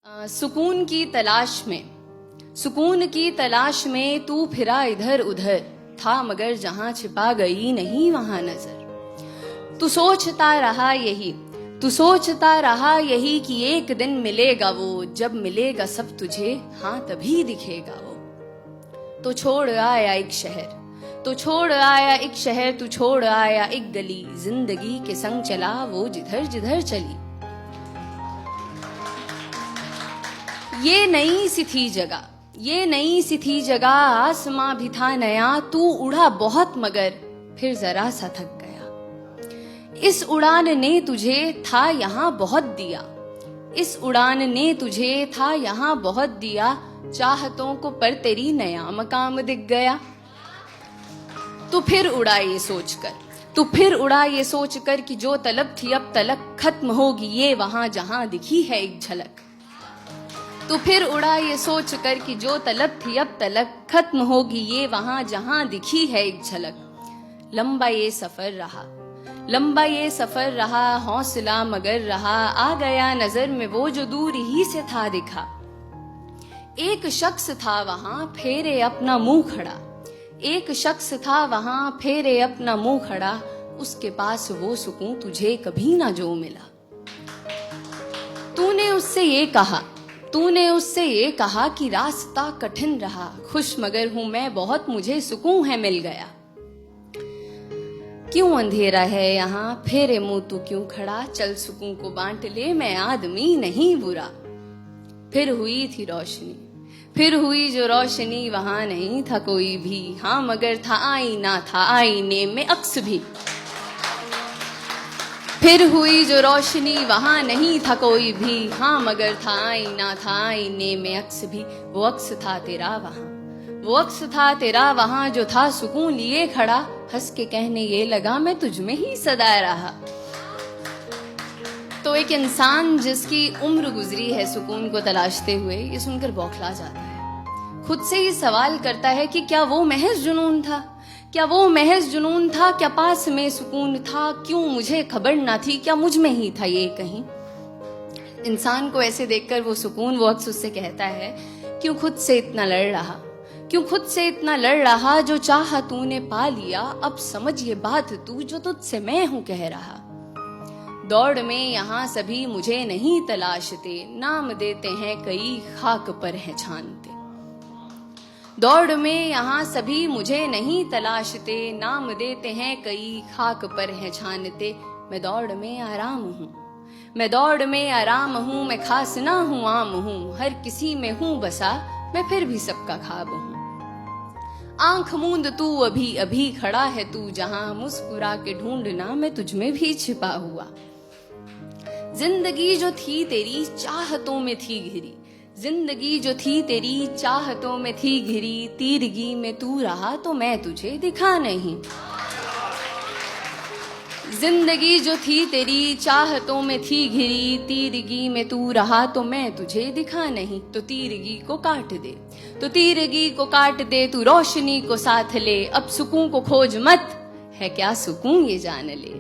सुकून की तलाश में तू फिरा इधर उधर था, मगर जहां छिपा गई नहीं वहां नजर। तू सोचता रहा यही कि एक दिन मिलेगा वो, जब मिलेगा सब तुझे, हाँ तभी दिखेगा वो। तो छोड़ आया एक शहर, तू छोड़ आया एक गली, जिंदगी के संग चला वो जिधर जिधर चली। ये नई सी थी जगह, आसमां भी था नया, तू उड़ा बहुत मगर फिर जरा सा थक गया। इस उड़ान ने तुझे था यहाँ बहुत दिया, चाहतों को पर तेरी नया मकाम दिख गया। तू फिर उड़ा ये सोचकर कि जो तलब थी अब तलक खत्म होगी ये वहां जहां दिखी है एक झलक। तू फिर उड़ा ये सोचकर कि जो तलब थी अब तलक खत्म होगी ये वहां जहां दिखी है एक झलक। लंबा ये सफर रहा, हौसला मगर रहा, आ गया नजर में वो जो दूर ही से था दिखा। एक शख्स था वहां फेरे अपना मुंह खड़ा, उसके पास वो सुकून तुझे कभी ना जो मिला। तूने उससे ये कहा कि रास्ता कठिन रहा, खुश मगर हूं मैं बहुत, मुझे सुकून है मिल गया। क्यों अंधेरा है यहाँ, फेरे मुंह तू क्यों खड़ा, चल सुकून को बांट ले, मैं आदमी नहीं बुरा। फिर हुई जो रोशनी, वहां नहीं था कोई भी, हाँ मगर था आईना, था आईने में अक्स भी। फिर हुई जो रोशनी, वहां नहीं था कोई भी, हाँ मगर था आईना, था आईने में अक्स भी। वो अक्स था तेरा वहां जो था सुकून लिए खड़ा, हंस के कहने ये लगा मैं तुझ में ही सदा रहा। तो एक इंसान जिसकी उम्र गुजरी है सुकून को तलाशते हुए, ये सुनकर बौखला जाता है। खुद से ही सवाल करता है कि क्या वो महज जुनून था, क्या पास में सुकून था, क्यों मुझे खबर ना थी, क्या मुझ में ही था ये कहीं। इंसान को ऐसे देखकर वो सुकून वो अक्स उससे कहता है, क्यों खुद से इतना लड़ रहा, जो चाहा तूने पा लिया, अब समझ ये बात तू जो तुझसे मैं हूं कह रहा। दौड़ में यहाँ सभी मुझे नहीं तलाशते, नाम देते हैं कई खाक पर है छानते। दौड़ में यहाँ सभी मुझे नहीं तलाशते, नाम देते हैं कई खाक पर है छानते। मैं दौड़ में आराम हूँ, मैं खास ना हूँ आम हूँ, हर किसी में हूँ बसा, मैं फिर भी सबका ख्वाब हूँ। आंख मूंद तू अभी खड़ा है तू जहां, मुस्कुरा के ढूंढना मैं तुझ में भी छिपा हुआ। जिंदगी जो थी तेरी चाहतों में थी घिरी, तीरगी में तू रहा तो मैं तुझे दिखा नहीं। जिंदगी जो थी तेरी चाहतों में थी घिरी, तीरगी में तू रहा तो मैं तुझे दिखा नहीं। तो तीरगी को काट दे तू रोशनी को साथ ले, अब सुकून को खोज मत, है क्या सुकून ये जान ले।